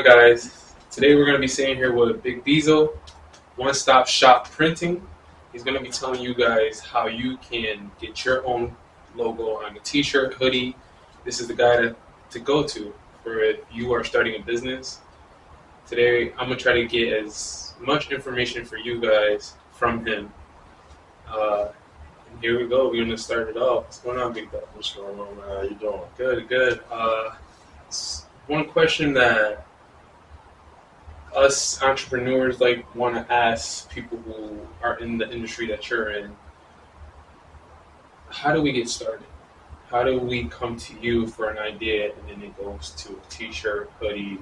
Guys, today we're going to be sitting here with Big BeeZo, one-stop shop printing. He's going to be telling you guys how you can get your own logo on a t-shirt, hoodie. This is the guy to go to for if you are starting a business. Today I'm going to try to get as much information for you guys from him. And here we go. We're going to start it off. What's going on, Big Dog? What's going on, man? How you doing? Good. One question that us entrepreneurs want to ask people who are in the industry that you're in, how do we get started? How do we come to you for an idea and then it goes to a t-shirt, hoodie?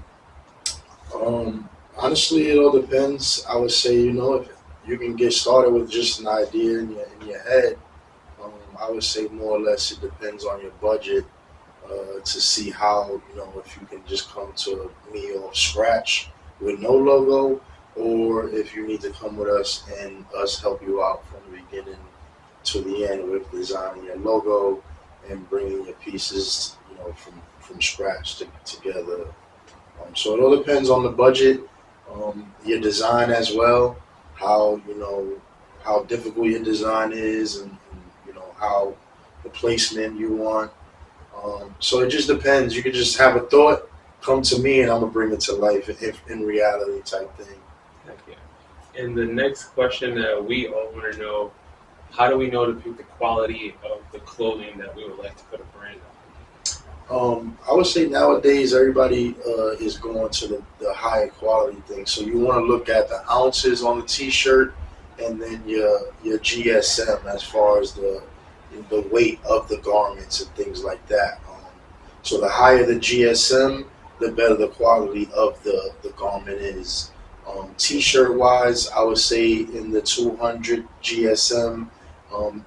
Honestly, it all depends. I would say, if you can get started with just an idea in your head, I would say more or less it depends on your budget to see how, if you can just come to me off scratch with no logo, or if you need to come with us and us help you out from the beginning to the end with designing your logo and bringing your pieces, from scratch together. So it all depends on the budget, your design as well, how how difficult your design is, and how the placement you want. So it just depends. You could just have a thought, come to me, and I'm gonna bring it to life if in reality type thing. Heck yeah. And the next question that we all want to know, how do we know to pick the quality of the clothing that we would like to put a brand I would say nowadays everybody is going to the higher quality thing. So you want to look at the ounces on the T-shirt, and then your GSM as far as the weight of the garments and things like that. So the higher the GSM, the better the quality of the garment is. T-shirt wise, I would say in the 200 GSM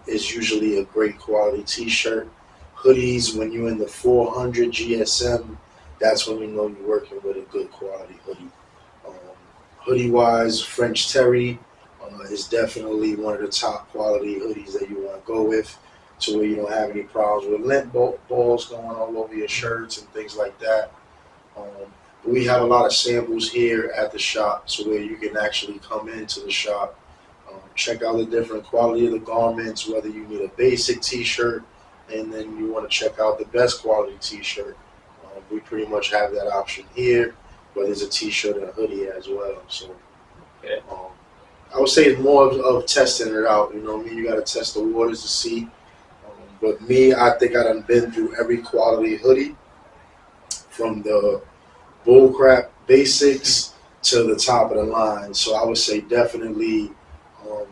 is usually a great quality T-shirt. Hoodies, when you're in the 400 GSM, that's when you know you're working with a good quality hoodie. Um, Hoodie wise, French Terry is definitely one of the top quality hoodies that you want to go with, to where you don't have any problems with lint balls going all over your shirts and things like that. Um, but we have a lot of samples here at the shop, so where you can actually come into the shop, check out the different quality of the garments, whether you need a basic T-shirt, and then you want to check out the best quality T-shirt. We pretty much have that option here, but there's a T-shirt and a hoodie as well. So Okay. I would say it's more of testing it out. You know what I mean? You got to test the waters to see. But me, I think I done been through every quality hoodie, from the bullcrap basics to the top of the line. So I would say definitely, um,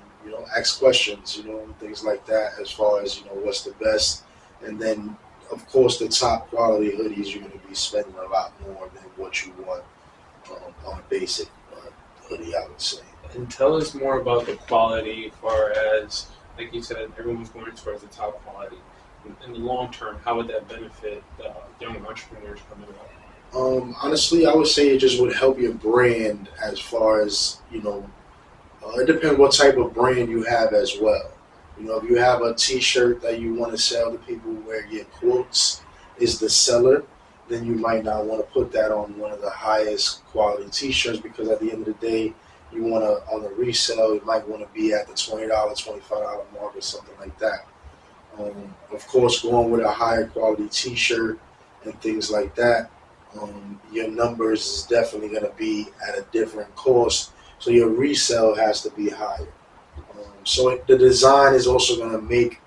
ask questions, and things like that, as far as, what's the best. And then, of course, the top quality hoodies, you're going to be spending a lot more than what you want on a basic hoodie, I would say. And tell us more about the quality as far as, like you said, everyone's going towards the top quality. In the long term, how would that benefit young entrepreneurs coming up? Honestly, I would say it just would help your brand as far as, it depends what type of brand you have as well. If you have a T-shirt that you want to sell to people where your quotes is the seller, then you might not want to put that on one of the highest quality T-shirts, because at the end of the day, you want to, on the resale, you might want to be at the $20, $25 mark or something like that. Of course, going with a higher quality T-shirt and things like that, your numbers is definitely going to be at a different cost. So your resale has to be higher. The design is also going to make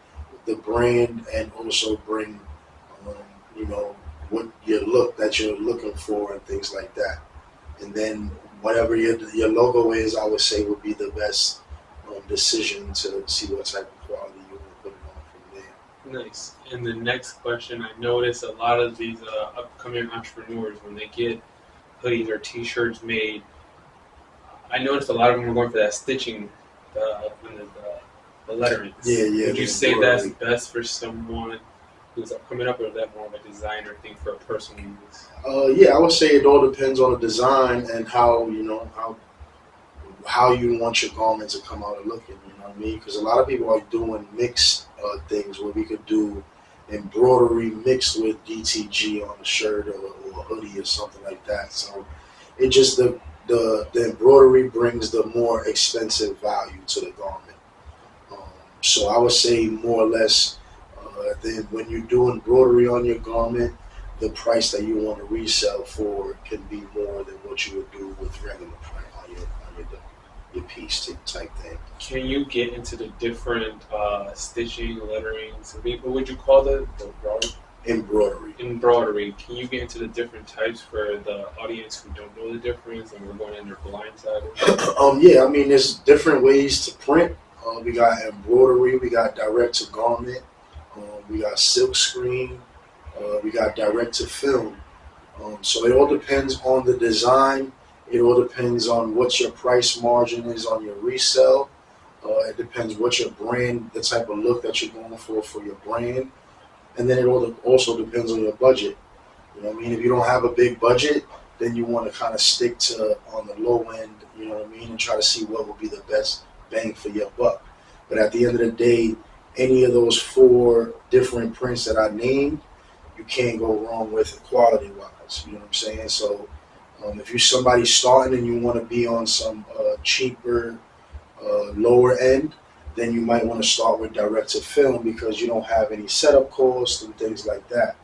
the brand and also bring, um, what your look that you're looking for and things like that. And then whatever your logo is, I would say would be the best decision to see what type of quality you want to put it on from there. Nice. And the next question, I notice a lot of these upcoming entrepreneurs, when they get hoodies or T-shirts made, I noticed a lot of them are going for that stitching, the letterings. Yeah. Would you say that's best for someone who's coming up, or is that more of a designer thing for a personal use? Yeah, I would say it all depends on the design and how how you want your garment to come out looking. You know what I mean? Because a lot of people are doing mixed things where we could do embroidery mixed with DTG on a shirt or a hoodie or something like that. So It just the embroidery brings the more expensive value to the garment. Um, so I would say more or less, then when you do embroidery on your garment, the price that you want to resell for can be more than what you would do with regular price on your piece type thing. Can you get into the different stitching, letterings? What would you call the Embroidery. embroidery? Can you get into the different types for the audience who don't know the difference and we're going in their blindsided? Yeah, I mean, there's different ways to print. We got embroidery, we got direct to garment, we got silk screen, we got direct to film. So it all depends on the design. It all depends on what your price margin is on your resale. It depends what your brand, the type of look that you're going for your brand. And then it also depends on your budget. You know what I mean? If you don't have a big budget, then you want to kind of stick to on the low end, you know what I mean, and try to see what will be the best bang for your buck. But at the end of the day, any of those 4 different prints that I named, you can't go wrong with quality wise. You know what I'm saying? So if you're somebody starting and you want to be on some cheaper, lower end, then you might want to start with direct to film because you don't have any setup costs and things like that.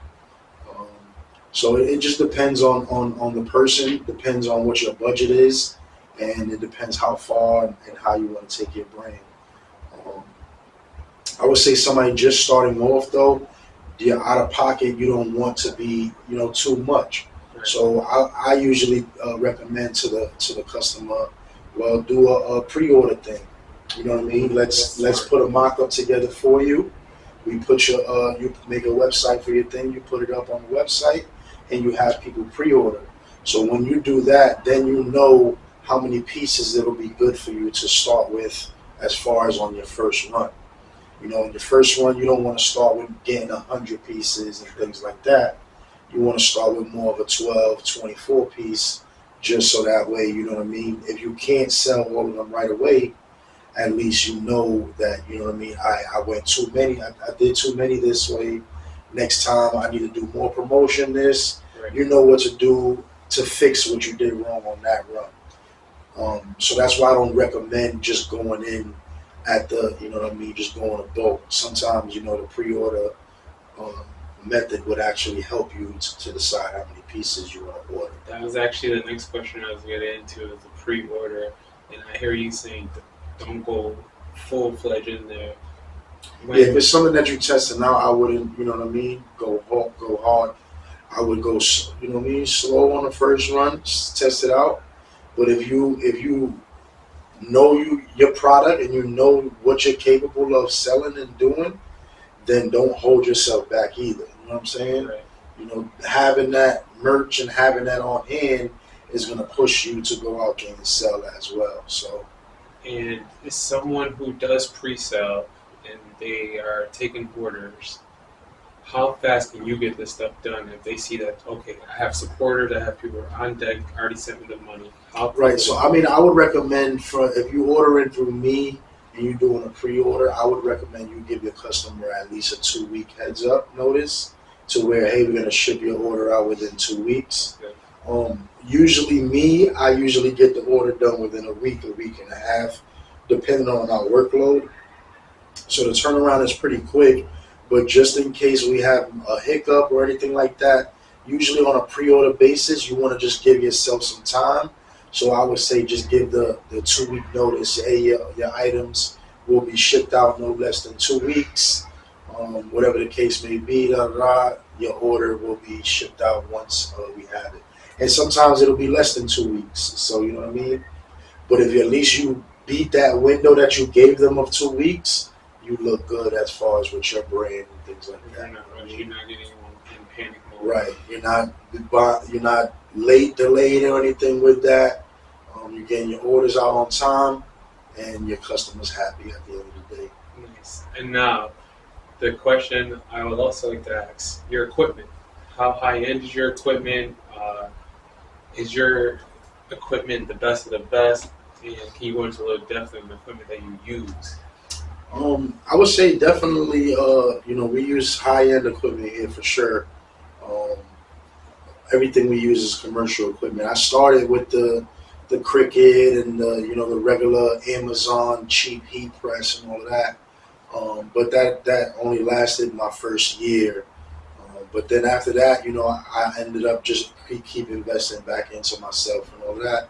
So it just depends on the person, depends on what your budget is, and it depends how far and how you want to take your brand. I would say somebody just starting off though, your out of pocket, you don't want to be, too much. So I usually recommend to the customer, well, do a pre-order thing. You know what I mean? Let's put a mock-up together for you. We put you make a website for your thing. You put it up on the website, and you have people pre-order. So when you do that, then you know how many pieces it'll be good for you to start with, as far as on your first run. In your first run, you don't want to start with getting 100 pieces and things like that. You want to start with more of a 12, 24 piece, just so that way, you know what I mean? If you can't sell all of them right away, at least you know that, you know what I mean, I went too many, I did too many this way. Next time I need to do more promotion this. Right. You know what to do to fix what you did wrong on that run. So that's why I don't recommend just going in at the, you know what I mean, just going to bulk. Sometimes, the pre-order method would actually help you to decide how many pieces you want to order. That was actually the next question I was getting into, is the pre-order. And I hear you saying don't go full-fledged in there. If it's something that you're testing out, I wouldn't, you know what I mean, go hard. I would go, you know what I mean, slow on the first run, just test it out. But if you know your product and you know what you're capable of selling and doing, then don't hold yourself back either. You know what I'm saying? Right. Having that merch and having that on hand is going to push you to go out there and sell as well. So. And as someone who does pre-sell and they are taking orders, how fast can you get this stuff done if they see that, okay, I have supporters, I have people on deck, already sent me the money? Right. So, I mean, I would recommend if you order in through me and you're doing a pre-order, I would recommend you give your customer at least a 2-week heads up notice to where, hey, we're going to ship your order out within 2 weeks. Okay. Usually I usually get the order done within a week and a half, depending on our workload. So the turnaround is pretty quick, but just in case we have a hiccup or anything like that, usually on a pre-order basis, you want to just give yourself some time. So I would say just give the 2-week notice. Hey, your items will be shipped out no less than 2 weeks. Whatever the case may be, your order will be shipped out once we have it. And sometimes it'll be less than 2 weeks. So, you know what I mean? But if at least you beat that window that you gave them of 2 weeks, you look good as far as with your brand and things like that. You're not getting in panic mode. Right. You're not late, delayed, or anything with that. You're getting your orders out on time, and your customer's happy at the end of the day. Nice. And now, the question I would also like to ask: your equipment. How high end is your equipment? Is your equipment the best of the best? And can you go into a little depth in the equipment that you use? I would say definitely, we use high-end equipment here for sure. everything we use is commercial equipment. I started with the Cricut and the regular Amazon cheap heat press and all of that. But that only lasted my first year. But then after that, I ended up just keep investing back into myself and all of that.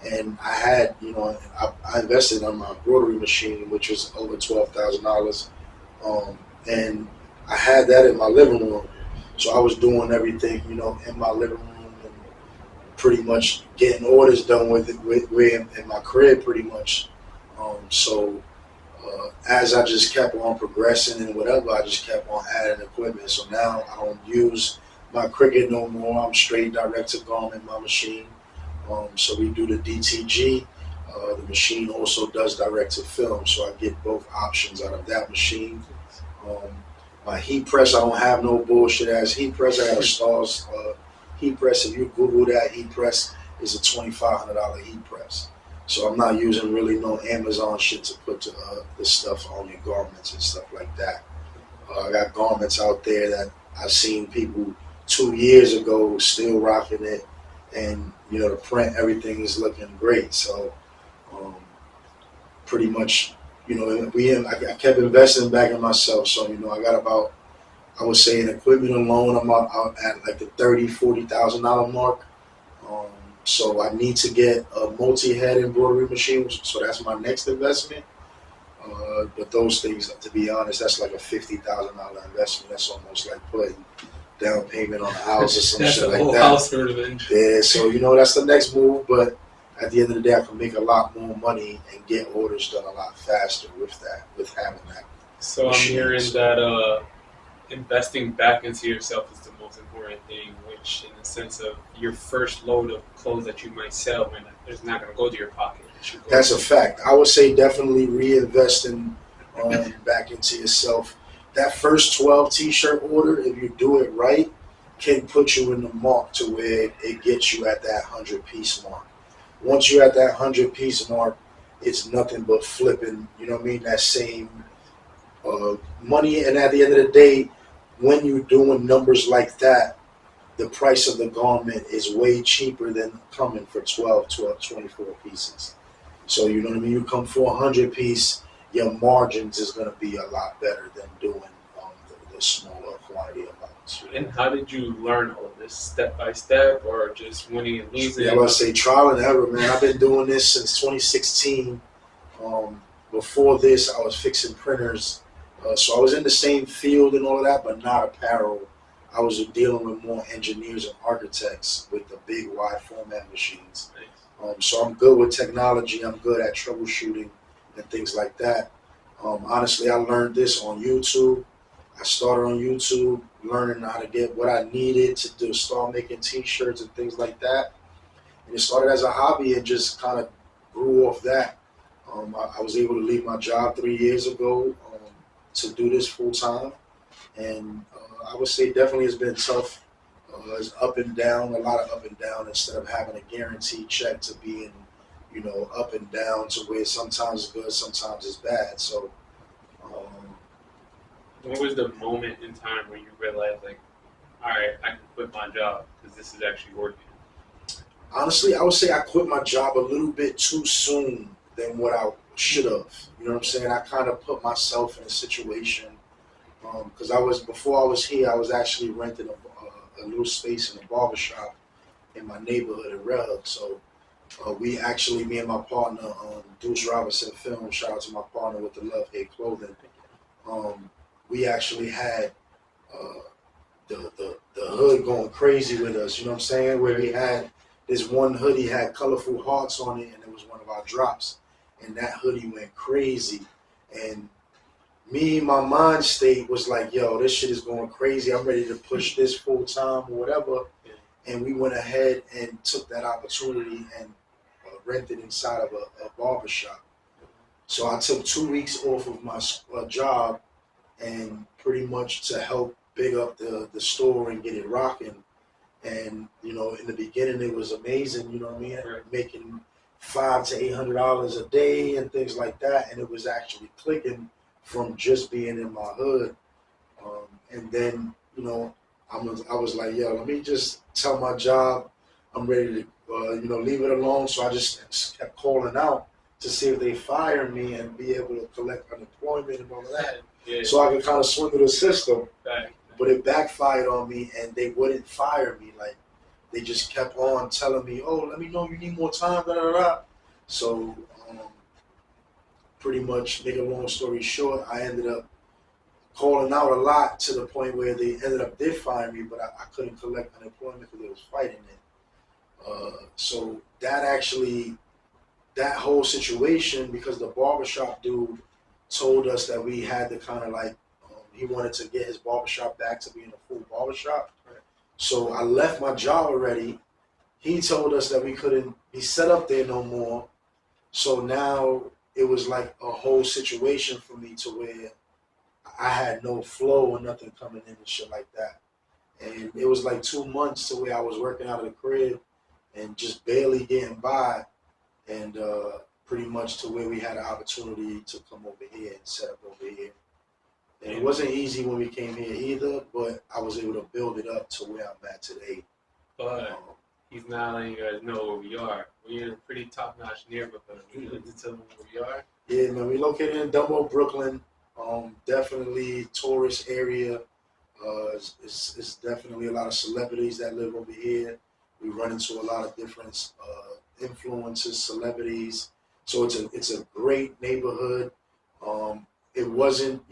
And I had, I invested on my embroidery machine, which was over $12,000. And I had that in my living room. So I was doing everything, in my living room and pretty much getting orders done with it in my crib pretty much. As I just kept on progressing and whatever, I just kept on adding equipment. So now I don't use my Cricut no more. I'm straight direct to garment my machine. So we do the DTG. The machine also does direct to film, so I get both options out of that machine. Um, my heat press, I don't have no bullshit ass heat press. I got a Stars heat press. If you Google that heat press, it's a $2,500 heat press. So I'm not using really no Amazon shit to put the stuff on your garments and stuff like that. I got garments out there that I've seen people 2 years ago still rocking it, and the print, everything is looking great. So pretty much, I kept investing back in myself. So I got about, I would say, in equipment alone, I'm out at like the $30,000-$40,000 mark. So I need to get a multi-head embroidery machine, so that's my next investment. But those things, to be honest, that's like a $50,000 investment. That's almost like putting down payment on a house or some That's shit a like whole that. house sort of thing. Yeah, so that's the next move. But at the end of the day, I can make a lot more money and get orders done a lot faster with having that. So I'm hearing that investing back into yourself is the most important thing, which in the sense of your first load of clothes that you might sell, it's not going to go to your pocket. That's a fact. I would say definitely reinvesting back into yourself. That first 12 t-shirt order, if you do it right, can put you in the mark to where it gets you at that 100-piece mark. Once you're at that 100-piece mark, it's nothing but flipping, that same money. And at the end of the day, when you're doing numbers like that, the price of the garment is way cheaper than coming for 24 pieces. So you know what I mean? You come for 100-piece, your margins is going to be a lot better than doing the smaller quantity amounts. And how did you learn all of this? Step by step, or just winning and losing? Yeah, I would say trial and error, man. I've been doing this since 2016. Before this, I was fixing printers. So I was in the same field and all of that, but not apparel. I was dealing with more engineers and architects with the big wide format machines. So I'm good with technology. I'm good at troubleshooting and things like that. Honestly, I learned this on YouTube. I started on YouTube learning how to get what I needed to start making t-shirts and things like that. And it started as a hobby and just kind of grew off that. I was able to leave my job 3 years ago to do this full time. And I would say definitely it's been tough. It's up and down, a lot of up and down, instead of having a guaranteed check to being, up and down to where sometimes it's good, sometimes it's bad. So, what was the moment in time where you realized, like, all right, I can quit my job because this is actually working? Honestly, I would say I quit my job a little bit too soon than what I should have. You know what I'm saying? I kind of put myself in a situation because before I was here, I was actually renting a little space in a barbershop in my neighborhood in Red Hook. So me and my partner, Deuce Robinson Film, shout out to my partner with the Love Hate Clothing. We actually had the hood going crazy with us. You know what I'm saying? Where we had this one hoodie had colorful hearts on it, and it was one of our drops. And that hoodie went crazy. And my mind state was like, yo, this shit is going crazy. I'm ready to push this full time or whatever. And we went ahead and took that opportunity and rented inside of a barbershop. So I took 2 weeks off of my job and pretty much to help big up the store and get it rocking. And, in the beginning, it was amazing, you know what I mean? Right. Making $500 to $800 a day and things like that. And it was actually clicking from just being in my hood. And then, I was like, yo, let me just tell my job I'm ready to, leave it alone. So I just kept calling out to see if they fire me and be able to collect unemployment and all of that. Yeah. So I could kind of swindle the system. Right. But it backfired on me, and they wouldn't fire me. Like, they just kept on telling me, oh, let me know you need more time, da da da. So, pretty much, make a long story short, I ended up calling out a lot to the point where they ended up did fire me, but I couldn't collect unemployment because they was fighting it. So that whole situation, because the barbershop dude told us that we had to kind of like, he wanted to get his barbershop back to being a full barbershop. Right. So I left my job already. He told us that we couldn't be set up there no more. So now it was like a whole situation for me to where I had no flow or nothing coming in and shit like that. And it was like 2 months to where I was working out of the crib and just barely getting by. And pretty much to where we had an opportunity to come over here and set up over here. And it wasn't easy when we came here either, but I was able to build it up to where I'm at today. But he's not letting you guys know where we are. We're in a pretty top-notch neighborhood. Would you like to tell them where we are? Yeah, man, we located in Dumbo, Brooklyn. Definitely tourist area. It's definitely a lot of celebrities that live over here. We run into a lot of different influencers, celebrities. So it's a great neighborhood. It wasn't,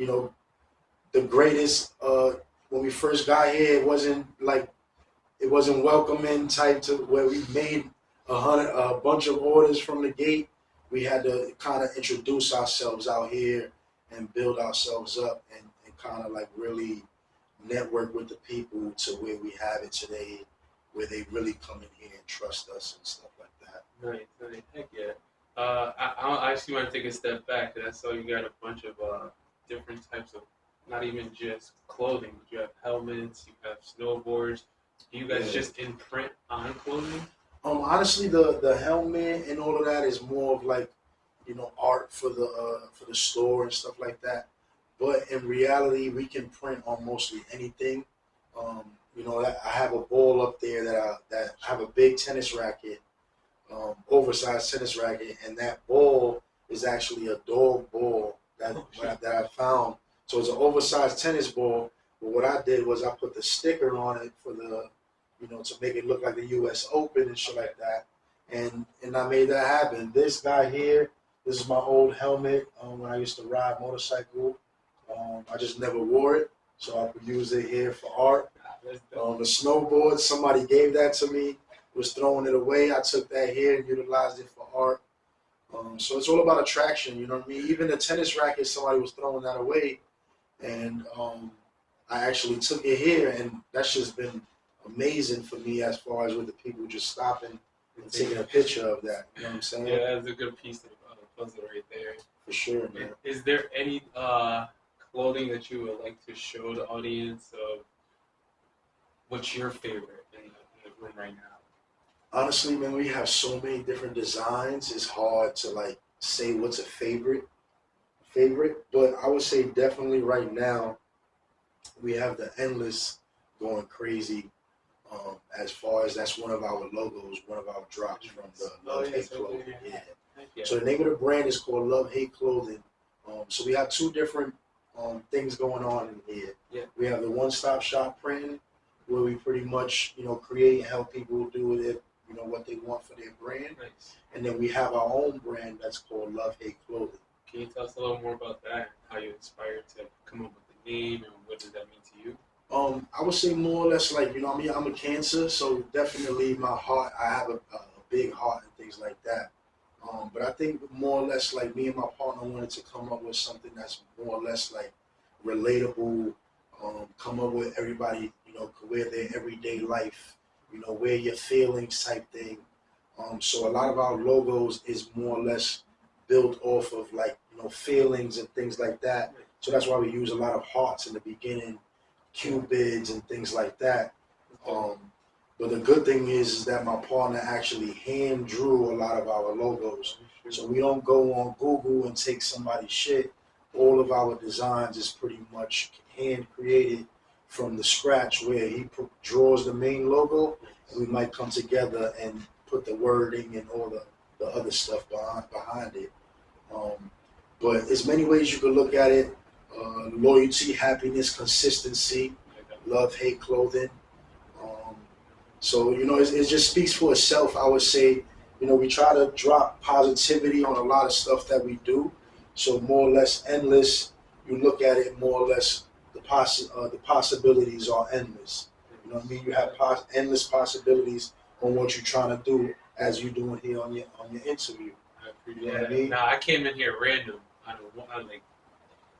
the greatest when we first got here. It wasn't welcoming type to where we made a bunch of orders from the gate. We had to kind of introduce ourselves out here and build ourselves up and kind of like really network with the people to where we have it today, where they really come in here and trust us and stuff like that. Right. Heck yeah. I actually want to take a step back, and I saw you got a bunch of different types of, not even just clothing, but you have helmets, you have snowboards. Do you guys just imprint on clothing? Honestly, the helmet and all of that is more of like, art for the store and stuff like that. But in reality, we can print on mostly anything. I have a ball up there that I have a big tennis racket, oversized tennis racket, and that ball is actually a dog ball that I found. So it's an oversized tennis ball. But what I did was I put the sticker on it for the, to make it look like the U.S. Open and shit like that. And I made that happen. This guy here, this is my old helmet when I used to ride motorcycle. I just never wore it, so I could use it here for art. The snowboard, somebody gave that to me, was throwing it away. I took that here and utilized it for art. So it's all about attraction, you know what I mean? Even the tennis racket, somebody was throwing that away, and I actually took it here, and that's just been amazing for me as far as with the people just stopping and taking a picture of that. You know what I'm saying? Yeah, that's a good piece of puzzle right there. For sure, man. Is there any clothing that you would like to show the audience of what's your favorite in the room right now? Honestly, man, we have so many different designs. It's hard to like say what's a favorite, but I would say definitely right now we have the Endless going crazy. As far as that's one of our logos, one of our drops from the Love Hate Clothing. Yeah. So the name of the brand is called Love Hate Clothing. So we have two different things going on in here. Yeah. We have the one-stop shop printing, where we pretty much create and help people do with it, what they want for their brand. Nice. And then we have our own brand that's called Love Hate Clothing. Can you tell us a little more about that? How you inspired to come up with the name, and what does that mean to you? I would say more or less like, I'm a Cancer, so definitely my heart, I have a big heart and things like that. But I think more or less like me and my partner wanted to come up with something that's more or less like relatable, come up with everybody, could wear their everyday life, wear your feelings type thing. So a lot of our logos is more or less built off of like, feelings and things like that. So that's why we use a lot of hearts in the beginning, cupids and things like that. But the good thing is that my partner actually hand drew a lot of our logos. So we don't go on Google and take somebody's shit. All of our designs is pretty much hand created from the scratch where he draws the main logo, and we might come together and put the wording and all the other stuff behind it. But there's many ways you can look at it. Loyalty, happiness, consistency, love, hate, clothing. So, it just speaks for itself. I would say, we try to drop positivity on a lot of stuff that we do. So more or less endless, you look at it more or less, the possibilities are endless. You know what I mean? You have endless possibilities on what you're trying to do as you're doing here on your interview. You know what I mean? Nah, I came in here random.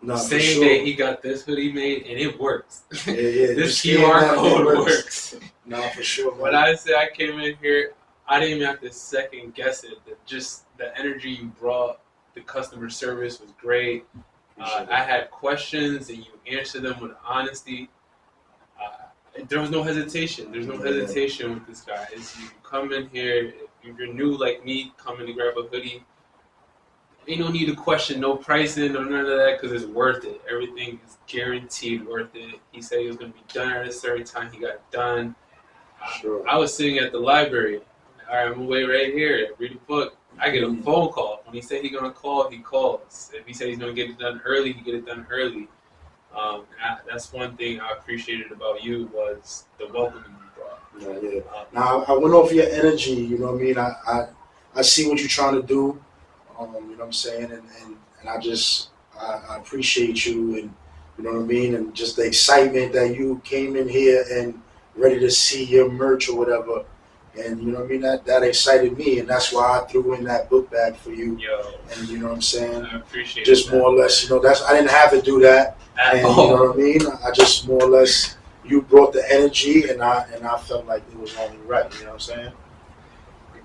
Nah, same for sure. day he got this hoodie made, and it works. Yeah. This QR code works. Nah, for sure, man. When I say I came in here, I didn't even have to second guess it. Just the energy you brought, the customer service was great. I had questions, and you answered them with honesty. There was no hesitation. There's no hesitation with this guy. It's you come in here, if you're new like me, come in to grab a hoodie. Ain't no need to question no pricing or none of that because it's worth it. Everything is guaranteed worth it. He said he was going to be done at a certain time. He got it done. Sure. I was sitting at the library. All right, I'm going to wait right here. Read a book. I get a phone call. When he said he's going to call, he calls. If he said he's going to get it done early, he get it done early. That's one thing I appreciated about you was the welcoming you brought. Yeah. Now, I went off your energy, you know what I mean? I see what you're trying to do. You know what I'm saying, and I appreciate you, and you know what I mean, and just the excitement that you came in here and ready to see your merch or whatever, and you know what I mean, that excited me, and that's why I threw in that book bag for you. And you know what I'm saying, I appreciate just that. More or less, I didn't have to do that, and you know what I mean. I just more or less, you brought the energy, and I felt like it was only right. You know what I'm saying.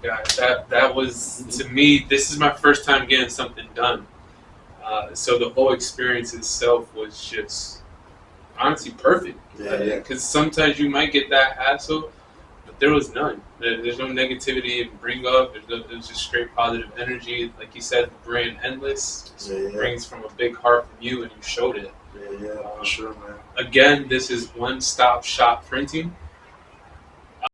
That was, to me, this is my first time getting something done. So the whole experience itself was just honestly perfect. Because sometimes you might get that hassle, but there was none. There's no negativity to bring up. It was just straight positive energy. Like you said, the brand Endless brings from a big heart from you, and you showed it. For sure, man. Again, this is One Stop Shop Printing.